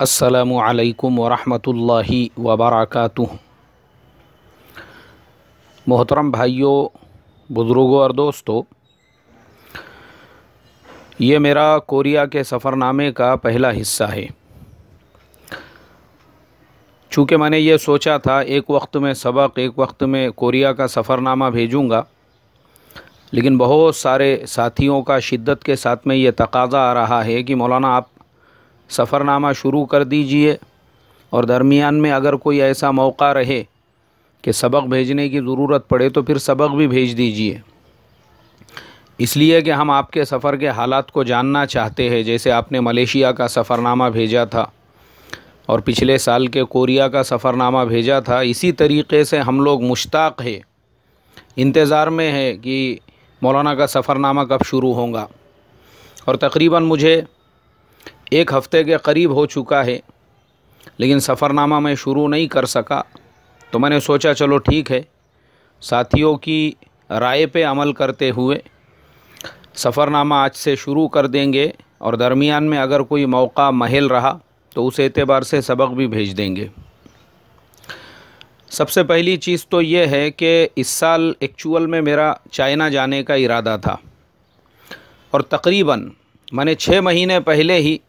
अस्सलामु अलैकुम वरहमतुल्लाहि वबरकातुहू। मोहतरम भाइयों, बुज़ुर्गों और दोस्तों, ये मेरा कोरिया के सफ़रनामे का पहला हिस्सा है। चूँकि मैंने ये सोचा था एक वक्त में सबक, एक वक्त में कोरिया का सफ़रनामा भेजूँगा, लेकिन बहुत सारे साथियों का शिद्दत के साथ में ये तकाज़ा आ रहा है कि मौलाना आप सफ़रनामा शुरू कर दीजिए और दरमियान में अगर कोई ऐसा मौका रहे कि सबक भेजने की ज़रूरत पड़े तो फिर सबक भी भेज दीजिए। इसलिए कि हम आपके सफ़र के हालात को जानना चाहते हैं। जैसे आपने मलेशिया का सफ़रनामा भेजा था और पिछले साल के कोरिया का सफ़रनामा भेजा था, इसी तरीक़े से हम लोग मुश्ताक़ है, इंतज़ार में है कि मौलाना का सफ़रनामा कब शुरू होगा। और तकरीबन मुझे एक हफ़्ते के करीब हो चुका है, लेकिन सफ़रनामा मैं शुरू नहीं कर सका। तो मैंने सोचा चलो ठीक है, साथियों की राय पे अमल करते हुए सफ़रनामा आज से शुरू कर देंगे और दरमियान में अगर कोई मौका महल रहा तो उस एतबार से सबक भी भेज देंगे। सबसे पहली चीज़ तो ये है कि इस साल एक्चुअल में मेरा चाइना जाने का इरादा था और तकरीबन मैंने 6 महीने पहले ही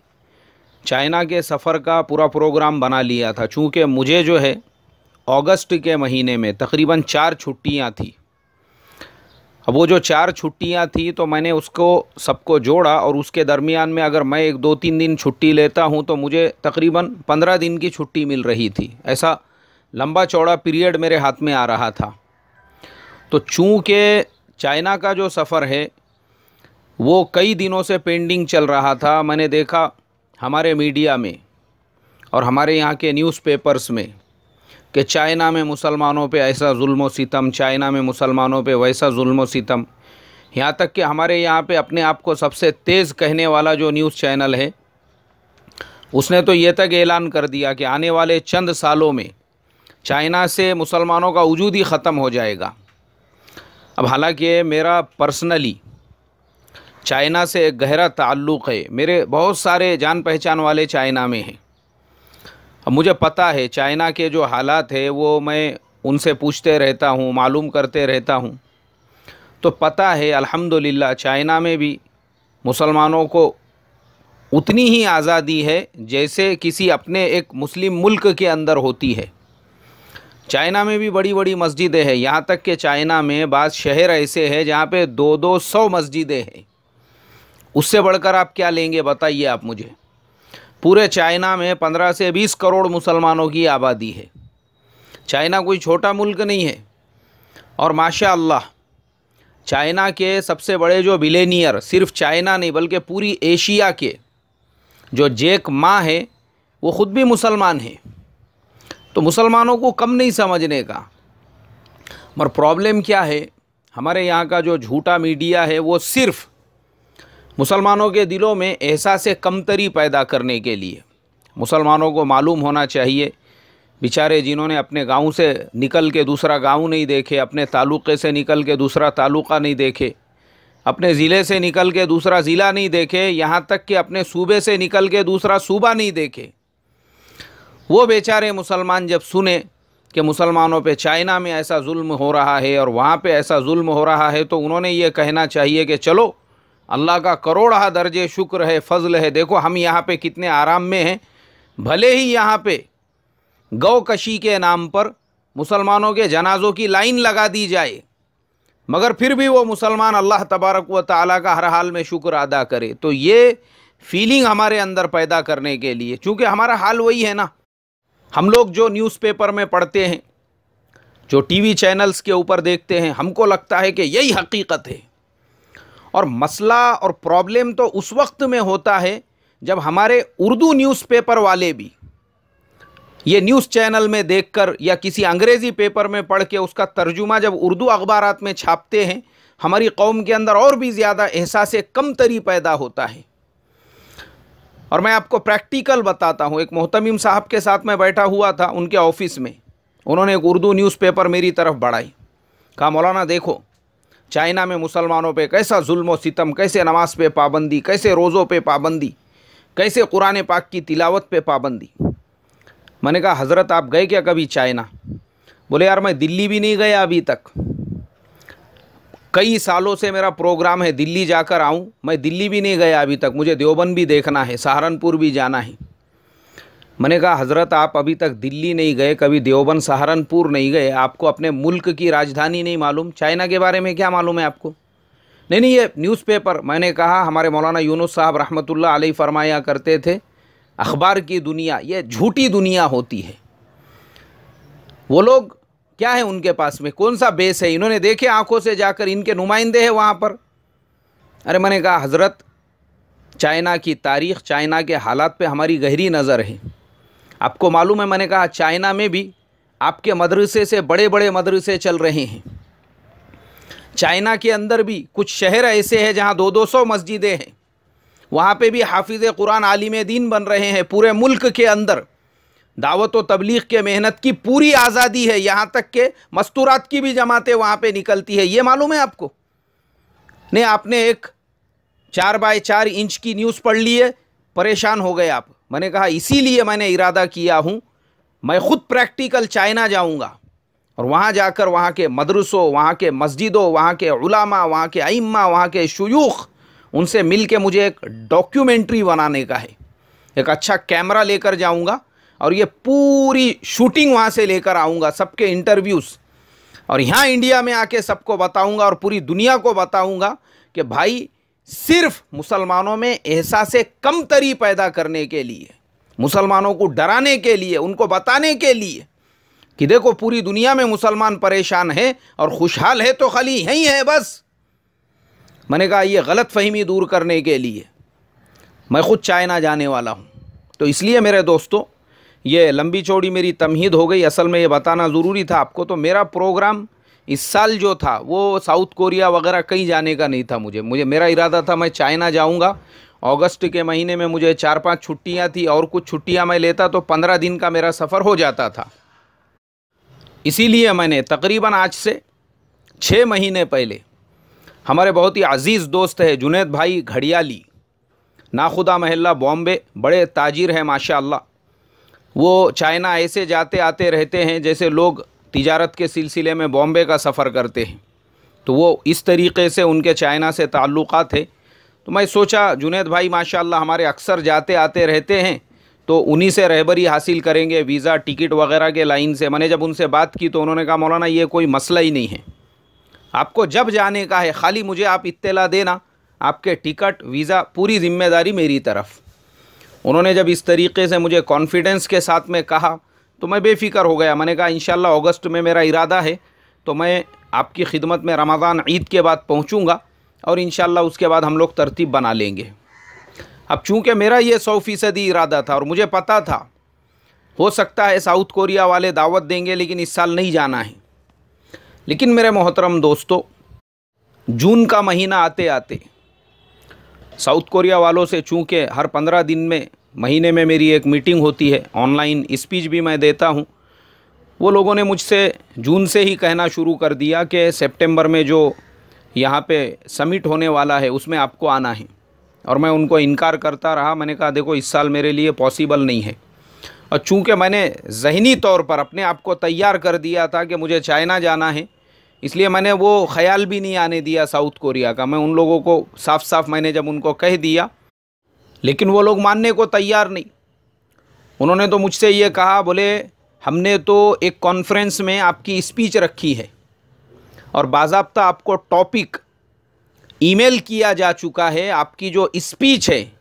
चाइना के सफ़र का पूरा प्रोग्राम बना लिया था। चूँकि मुझे जो है अगस्त के महीने में तकरीबन 4 छुट्टियाँ थी। अब वो जो 4 छुट्टियाँ थी तो मैंने उसको सबको जोड़ा और उसके दरमियान में अगर मैं 1-2-3 दिन छुट्टी लेता हूँ तो मुझे तकरीबन 15 दिन की छुट्टी मिल रही थी। ऐसा लंबा चौड़ा पीरियड मेरे हाथ में आ रहा था। तो चूँकि चाइना का जो सफ़र है वो कई दिनों से पेंडिंग चल रहा था, मैंने देखा हमारे मीडिया में और हमारे यहाँ के न्यूज़पेपर्स में कि चाइना में मुसलमानों पे ऐसा जुल्म व सितम, चाइना में मुसलमानों पे वैसा जुल्म व सितम। यहाँ तक कि हमारे यहाँ पे अपने आप को सबसे तेज़ कहने वाला जो न्यूज़ चैनल है उसने तो ये तक ऐलान कर दिया कि आने वाले चंद सालों में चाइना से मुसलमानों का वजूद ही ख़त्म हो जाएगा। अब हालांकि मेरा पर्सनली चाइना से एक गहरा ताल्लुक़ है, मेरे बहुत सारे जान पहचान वाले चाइना में हैं। अब मुझे पता है चाइना के जो हालात है वो मैं उनसे पूछते रहता हूँ, मालूम करते रहता हूँ। तो पता है अल्हम्दुलिल्लाह चाइना में भी मुसलमानों को उतनी ही आज़ादी है जैसे किसी अपने एक मुस्लिम मुल्क के अंदर होती है। चाइना में भी बड़ी बड़ी मस्जिदें हैं, यहाँ तक कि चाइना में बाज़ शहर ऐसे हैं जहाँ पे 200 मस्जिदें हैं। उससे बढ़कर आप क्या लेंगे बताइए आप मुझे। पूरे चाइना में 15 से 20 करोड़ मुसलमानों की आबादी है। चाइना कोई छोटा मुल्क नहीं है। और माशाअल्लाह चाइना के सबसे बड़े जो बिलियनियर, सिर्फ चाइना नहीं बल्कि पूरी एशिया के जो जैक मा है वो ख़ुद भी मुसलमान हैं। तो मुसलमानों को कम नहीं समझने का। मगर प्रॉब्लम क्या है, हमारे यहाँ का जो झूठा मीडिया है वो सिर्फ़ मुसलमानों के दिलों में एहसास कमतरी पैदा करने के लिए। मुसलमानों को मालूम होना चाहिए, बेचारे जिन्होंने अपने गांव से निकल के दूसरा गांव नहीं देखे, अपने तालुक़े से निकल के दूसरा तालुक़ा नहीं देखे, अपने ज़िले से निकल के दूसरा ज़िला नहीं देखे, यहाँ तक कि अपने सूबे से निकल के दूसरा सूबा नहीं देखे, वो बेचारे मुसलमान जब सुने कि मुसलमानों पे चाइना में ऐसा जुल्म हो रहा है और वहाँ पे ऐसा जुल्म हो रहा है, तो उन्होंने ये कहना चाहिए कि चलो अल्लाह का करोड़ा दर्जे शुक्र है, फ़ज़ल है, देखो हम यहाँ पे कितने आराम में हैं। भले ही यहाँ पे गौ कशी के नाम पर मुसलमानों के जनाज़ों की लाइन लगा दी जाए, मगर फिर भी वो मुसलमान अल्लाह तबारक व तआला का हर हाल में शुक्र अदा करे। तो ये फीलिंग हमारे अंदर पैदा करने के लिए, चूँकि हमारा हाल वही है ना, हम लोग जो न्यूज़पेपर में पढ़ते हैं, जो टीवी चैनल्स के ऊपर देखते हैं, हमको लगता है कि यही हकीकत है। और मसला और प्रॉब्लम तो उस वक्त में होता है जब हमारे उर्दू न्यूज़पेपर वाले भी ये न्यूज़ चैनल में देखकर या किसी अंग्रेज़ी पेपर में पढ़ के उसका तर्जुमा जब उर्दू अखबारात में छापते हैं, हमारी कौम के अंदर और भी ज़्यादा एहसास कमतरी पैदा होता है। और मैं आपको प्रैक्टिकल बताता हूँ। एक मोहतमिम साहब के साथ मैं बैठा हुआ था उनके ऑफिस में, उन्होंने एक उर्दू न्यूज़पेपर मेरी तरफ बढ़ाई, कहा मौलाना देखो चाइना में मुसलमानों पे कैसा जुल्म व सितम, कैसे नमाज पे पाबंदी, कैसे रोज़ों पे पाबंदी। कैसे कुरान पाक की तिलावत पे पाबंदी। मैंने कहा हज़रत आप गए क्या कभी चाइना? बोले यार मैं दिल्ली भी नहीं गया अभी तक, कई सालों से मेरा प्रोग्राम है दिल्ली जाकर आऊँ, मैं दिल्ली भी नहीं गया अभी तक, मुझे देवबंद भी देखना है, सहारनपुर भी जाना है। मैंने कहा हज़रत आप अभी तक दिल्ली नहीं गए, कभी देवबंद सहारनपुर नहीं गए, आपको अपने मुल्क की राजधानी नहीं मालूम, चाइना के बारे में क्या मालूम है आपको? नहीं ये न्यूज़पेपर। मैंने कहा हमारे मौलाना यूनुस साहब रहमतुल्लाह अलैह फरमाया करते थे, अखबार की दुनिया ये झूठी दुनिया होती है। वो लोग क्या है उनके पास में, कौन सा बेस है? इन्होंने देखे आंखों से जाकर, इनके नुमाइंदे हैं वहाँ पर। अरे मैंने कहा हज़रत चाइना की तारीख़, चाइना के हालात पे हमारी गहरी नज़र है, आपको मालूम है। मैंने कहा चाइना में भी आपके मदरसे से बड़े बड़े मदरसे चल रहे हैं। चाइना के अंदर भी कुछ शहर ऐसे हैं जहाँ 200-200 मस्जिदें हैं, वहाँ पे भी हाफिज़ कुरान आलिम दीन बन रहे हैं। पूरे मुल्क के अंदर दावत व तबलीग के मेहनत की पूरी आज़ादी है, यहाँ तक के मस्तूरात की भी जमातें वहाँ पे निकलती है। ये मालूम है आपको? नहीं, आपने एक 4x4 इंच की न्यूज़ पढ़ ली है, परेशान हो गए आप। मैंने कहा इसीलिए मैंने इरादा किया हूँ, मैं ख़ुद प्रैक्टिकल चाइना जाऊँगा और वहाँ जाकर वहाँ के मदरसों, वहाँ के मस्जिदों, वहाँ के उलामा, वहाँ के अइम्मा, वहाँ के शुयूख, उनसे मिल के मुझे एक डॉक्यूमेंट्री बनाने का है। एक अच्छा कैमरा लेकर जाऊँगा और ये पूरी शूटिंग वहाँ से लेकर आऊँगा, सबके इंटरव्यूज़, और यहाँ इंडिया में आके सबको बताऊँगा और पूरी दुनिया को बताऊँगा कि भाई सिर्फ मुसलमानों में एहसास कमतरी पैदा करने के लिए, मुसलमानों को डराने के लिए, उनको बताने के लिए कि देखो पूरी दुनिया में मुसलमान परेशान है और खुशहाल है तो खाली यहीं है बस। मैंने कहा ये गलत फहमी दूर करने के लिए मैं ख़ुद चाइना जाने वाला हूँ। तो इसलिए मेरे दोस्तों ये लंबी चौड़ी मेरी तमहीद हो गई, असल में ये बताना ज़रूरी था आपको। तो मेरा प्रोग्राम इस साल जो था वो साउथ कोरिया वगैरह कहीं जाने का नहीं था। मुझे मेरा इरादा था मैं चाइना जाऊंगा। अगस्त के महीने में मुझे 4-5 छुट्टियां थी और कुछ छुट्टियां मैं लेता तो 15 दिन का मेरा सफ़र हो जाता था। इसीलिए मैंने तकरीबन आज से 6 महीने पहले हमारे बहुत ही अज़ीज़ दोस्त है जुनैद भाई घड़ियाली, नाखुदा महल्ला बॉम्बे, बड़े ताजिर हैं माशाअल्लाह। वो चाइना ऐसे जाते आते रहते हैं जैसे लोग तिजारत के सिलसिले में बॉम्बे का सफ़र करते हैं, तो वो इस तरीक़े से उनके चाइना से ताल्लुक़ात है। तो मैं सोचा जुनैद भाई माशाअल्लाह हमारे अक्सर जाते आते रहते हैं, तो उन्हीं से रहबरी हासिल करेंगे वीज़ा टिकट वगैरह के लाइन से। मैंने जब उनसे बात की तो उन्होंने कहा मौलाना ये कोई मसला ही नहीं है, आपको जब जाने का है खाली मुझे आप इत्तला देना, आपके टिकट वीज़ा पूरी ज़िम्मेदारी मेरी तरफ़। उन्होंने जब इस तरीक़े से मुझे कॉन्फिडेंस के साथ में कहा तो मैं बेफ़िक्र हो गया। मैंने कहा इंशाअल्लाह अगस्त में मेरा इरादा है तो मैं आपकी खिदमत में रमज़ान ईद के बाद पहुंचूंगा और इंशाअल्लाह उसके बाद हम लोग तरतीब बना लेंगे। अब चूँकि मेरा ये 100% इरादा था और मुझे पता था हो सकता है साउथ कोरिया वाले दावत देंगे लेकिन इस साल नहीं जाना है। लेकिन मेरे मोहतरम दोस्तों, जून का महीना आते आते साउथ कोरिया वालों से चूँकि हर 15 दिन में महीने में मेरी एक मीटिंग होती है, ऑनलाइन स्पीच भी मैं देता हूँ, वो लोगों ने मुझसे जून से ही कहना शुरू कर दिया कि सितंबर में जो यहाँ पे समिट होने वाला है उसमें आपको आना है। और मैं उनको इनकार करता रहा। मैंने कहा देखो इस साल मेरे लिए पॉसिबल नहीं है। और चूँकि मैंने ज़हनी तौर पर अपने आप को तैयार कर दिया था कि मुझे चाइना जाना है, इसलिए मैंने वो ख़याल भी नहीं आने दिया साउथ कोरिया का। मैं उन लोगों को साफ साफ मैंने जब उनको कह दिया, लेकिन वो लोग मानने को तैयार नहीं। उन्होंने तो मुझसे ये कहा, बोले हमने तो एक कॉन्फ्रेंस में आपकी स्पीच रखी है और बाज़ाब्ता आपको टॉपिक ईमेल किया जा चुका है, आपकी जो स्पीच है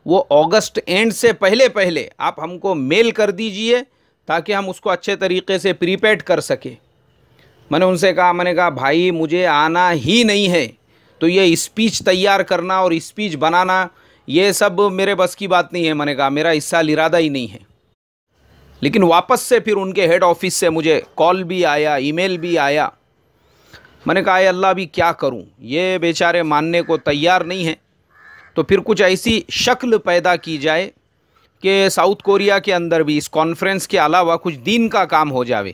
वो अगस्त एंड से पहले पहले आप हमको मेल कर दीजिए ताकि हम उसको अच्छे तरीके से प्रिपेयर कर सके। मैंने उनसे कहा, मैंने कहा भाई मुझे आना ही नहीं है, तो ये स्पीच तैयार करना और स्पीच बनाना ये सब मेरे बस की बात नहीं है। मैंने कहा मेरा इस साल इरादा ही नहीं है। लेकिन वापस से फिर उनके हेड ऑफिस से मुझे कॉल भी आया, ईमेल भी आया। मैंने कहा अल्लाह भी क्या करूं, ये बेचारे मानने को तैयार नहीं हैं। तो फिर कुछ ऐसी शक्ल पैदा की जाए कि साउथ कोरिया के अंदर भी इस कॉन्फ्रेंस के अलावा कुछ दीन का काम हो जावे।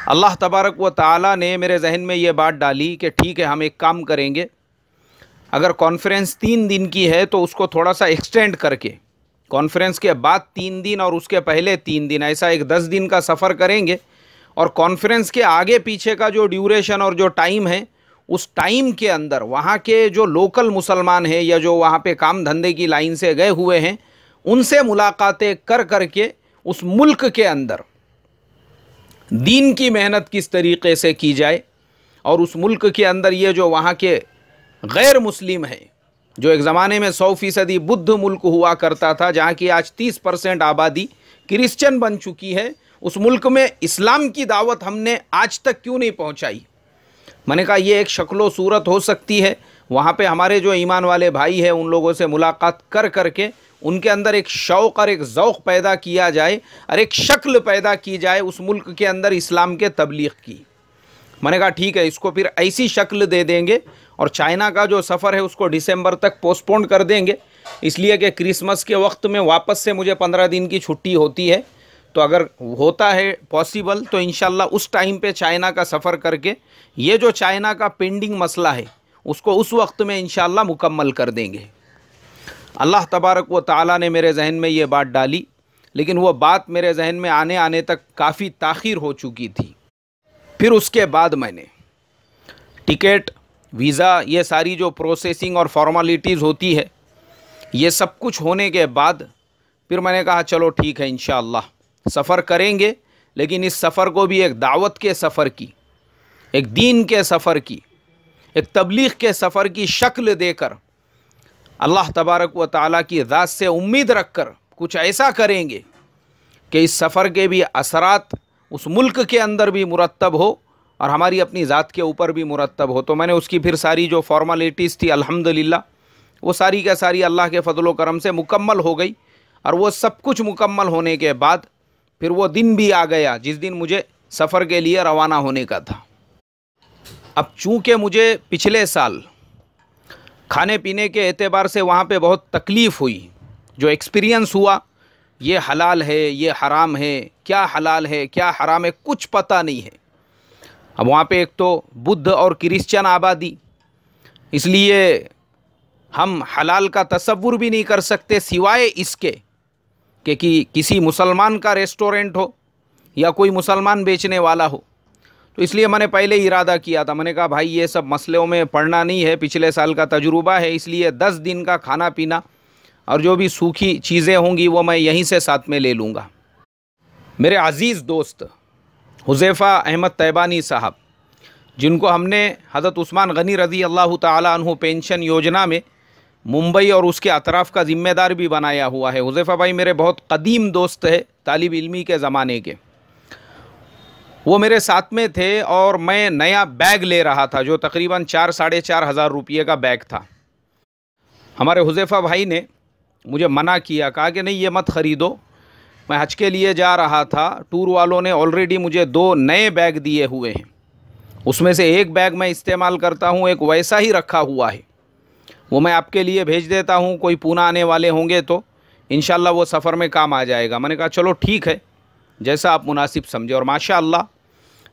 अल्लाह तबारक व तआला ने मेरे जहन में ये बात डाली कि ठीक है हम एक काम करेंगे, अगर कॉन्फ्रेंस 3 दिन की है तो उसको थोड़ा सा एक्सटेंड करके कॉन्फ्रेंस के बाद 3 दिन और उसके पहले 3 दिन, ऐसा एक 10 दिन का सफ़र करेंगे। और कॉन्फ्रेंस के आगे पीछे का जो ड्यूरेशन और जो टाइम है, उस टाइम के अंदर वहाँ के जो लोकल मुसलमान हैं या जो वहाँ पे काम धंधे की लाइन से गए हुए हैं, उनसे मुलाकातें कर करके उस मुल्क के अंदर दीन की मेहनत किस तरीक़े से की जाए, और उस मुल्क के अंदर ये जो वहाँ के गैर मुस्लिम हैं, जो एक ज़माने में 100% बुद्ध मुल्क हुआ करता था, जहाँ की आज 30% आबादी क्रिश्चियन बन चुकी है, उस मुल्क में इस्लाम की दावत हमने आज तक क्यों नहीं पहुँचाई। मैंने कहा ये एक शक्लो सूरत हो सकती है, वहाँ पे हमारे जो ईमान वाले भाई हैं उन लोगों से मुलाकात कर करके उनके अंदर एक शौक़ और एक ज़ौक़ पैदा किया जाए और एक शक्ल पैदा की जाए उस मुल्क के अंदर इस्लाम के तबलीग की। मैंने कहा ठीक है, इसको फिर ऐसी शक्ल दे देंगे और चाइना का जो सफ़र है उसको दिसंबर तक पोस्टपोन कर देंगे, इसलिए कि क्रिसमस के वक्त में वापस से मुझे 15 दिन की छुट्टी होती है। तो अगर होता है पॉसिबल तो इंशाल्लाह उस टाइम पे चाइना का सफ़र करके ये जो चाइना का पेंडिंग मसला है उसको उस वक्त में इंशाल्लाह मुकम्मल कर देंगे। अल्लाह तबारक व तआला ने मेरे जहन में ये बात डाली, लेकिन वो बात मेरे जहन में आने आने तक काफ़ी ताख़ीर हो चुकी थी। फिर उसके बाद मैंने टिकट, वीज़ा, ये सारी जो प्रोसेसिंग और फॉर्मेलिटीज़ होती है, ये सब कुछ होने के बाद फिर मैंने कहा चलो ठीक है, इंशाअल्लाह सफ़र करेंगे, लेकिन इस सफ़र को भी एक दावत के सफ़र की, एक दीन के सफ़र की, एक तबलीग के सफ़र की शक्ल देकर अल्लाह तबारक व तआला की ज़ात से उम्मीद रख कर कुछ ऐसा करेंगे कि इस सफ़र के भी असरात उस मुल्क के अंदर भी मुरतब हो और हमारी अपनी ज़ात के ऊपर भी मुरतब हो। तो मैंने उसकी फिर सारी जो फॉर्मेलिटीज़ थी अल्हम्दुलिल्लाह वो सारी का सारी अल्लाह के फ़ज़ल व करम से मुकम्मल हो गई। और वो सब कुछ मुकम्मल होने के बाद फिर वो दिन भी आ गया जिस दिन मुझे सफ़र के लिए रवाना होने का था। अब चूँकि मुझे पिछले साल खाने पीने के एतबार से वहाँ पे बहुत तकलीफ़ हुई, जो एक्सपीरियंस हुआ, ये हलाल है, ये हराम है, क्या हलाल है क्या हराम है कुछ पता नहीं है। अब वहाँ पे एक तो बुद्ध और क्रिश्चियन आबादी, इसलिए हम हलाल का तसव्वुर भी नहीं कर सकते सिवाय इसके कि किसी मुसलमान का रेस्टोरेंट हो या कोई मुसलमान बेचने वाला हो। तो इसलिए मैंने पहले इरादा किया था, मैंने कहा भाई ये सब मसलों में पड़ना नहीं है, पिछले साल का तजुर्बा है, इसलिए 10 दिन का खाना पीना और जो भी सूखी चीज़ें होंगी वो मैं यहीं से साथ में ले लूँगा। मेरे अज़ीज़ दोस्त हुज़ैफ़ा अहमद तैबानी साहब, जिनको हमने हज़रत उस्मान गनी रज़ी अल्लाह ताला अन्हु पेंशन योजना में मुंबई और उसके अतराफ़ का ज़िम्मेदार भी बनाया हुआ है। हुज़ैफ़ा भाई मेरे बहुत कदीम दोस्त है, तालिब इल्मी के ज़माने के। वो मेरे साथ में थे और मैं नया बैग ले रहा था जो तकरीबन 4-4.5 हज़ार रुपये का बैग था। हमारे हुज़ैफ़ा भाई ने मुझे मना किया, कहा कि नहीं ये मत ख़रीदो, मैं हज के लिए जा रहा था, टूर वालों ने ऑलरेडी मुझे 2 नए बैग दिए हुए हैं, उसमें से एक बैग मैं इस्तेमाल करता हूँ, एक वैसा ही रखा हुआ है, वो मैं आपके लिए भेज देता हूँ, कोई पूना आने वाले होंगे तो इंशाल्लाह वो सफ़र में काम आ जाएगा। मैंने कहा चलो ठीक है, जैसा आप मुनासिब समझे। और माशाअल्लाह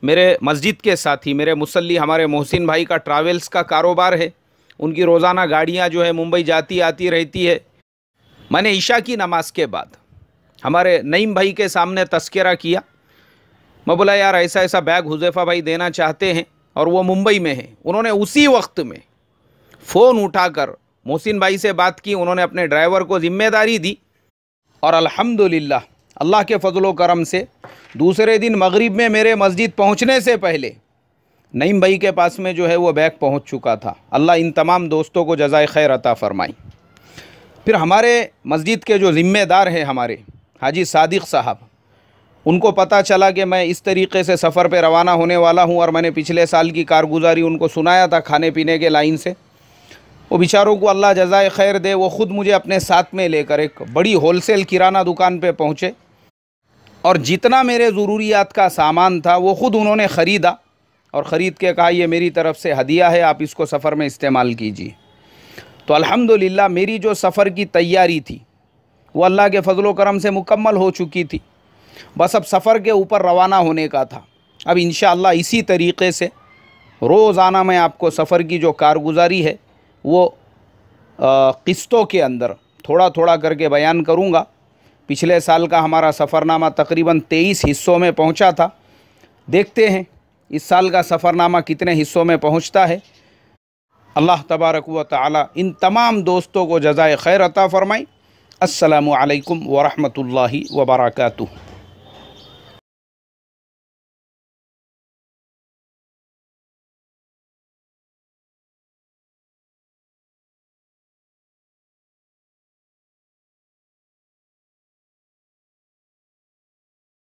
मेरे मस्जिद के साथी, मेरे मुसल्ली हमारे मोहसिन भाई का ट्रैवल्स का कारोबार है, उनकी रोज़ाना गाड़ियाँ जो है मुंबई जाती आती रहती है। मैंने ईशा की नमाज के बाद हमारे नईम भाई के सामने तस्करा किया, मैं बोला यार ऐसा ऐसा बैग हुज़ैफ़ा भाई देना चाहते हैं और वो मुंबई में है। उन्होंने उसी वक्त में फ़ोन उठाकर मोहसिन भाई से बात की, उन्होंने अपने ड्राइवर को ज़िम्मेदारी दी और अल्हम्दुलिल्लाह अल्लाह के फ़ज़ल व करम से दूसरे दिन मगरिब में मेरे मस्जिद पहुंचने से पहले नईम भाई के पास में जो है वो बैग पहुंच चुका था। अल्लाह इन तमाम दोस्तों को जज़ाए खैर अता फ़रमाई। फिर हमारे मस्जिद के जो ज़िम्मेदार हैं हमारे हाजी सादिक़ साहब, उनको पता चला कि मैं इस तरीक़े से सफ़र पे रवाना होने वाला हूँ और मैंने पिछले साल की कारगुजारी उनको सुनाया था खाने पीने के लाइन से। वो बेचारों को अल्लाह जज़ाए खैर दे, वो ख़ुद मुझे अपने साथ में लेकर एक बड़ी होलसेल किराना दुकान पे पहुँचे और जितना मेरे ज़रूरियात का सामान था वो ख़ुद उन्होंने ख़रीदा और ख़रीद के कहा ये मेरी तरफ़ से हदिया है, आप इसको सफ़र में इस्तेमाल कीजिए। तो अल्हम्दुलिल्लाह मेरी जो सफ़र की तैयारी थी वो अल्लाह के फ़ज़ल व करम से मुकम्मल हो चुकी थी, बस अब सफ़र के ऊपर रवाना होने का था। अब इंशाअल्लाह इसी तरीक़े से रोज़ाना मैं आपको सफ़र की जो कारगुजारी है वो क़िस्तों के अंदर थोड़ा थोड़ा करके बयान करूँगा। पिछले साल का हमारा सफ़रनामा तकरीबन 23 हिस्सों में पहुँचा था। देखते हैं इस साल का सफ़रनामा कितने हिस्सों में पहुँचता है। अल्लाह तबारक व तआला इन तमाम दोस्तों को जज़ाए खैर अता फ़रमाए। अस्सलामु अलैकुम व रहमतुल्लाहि व बरकातुहू।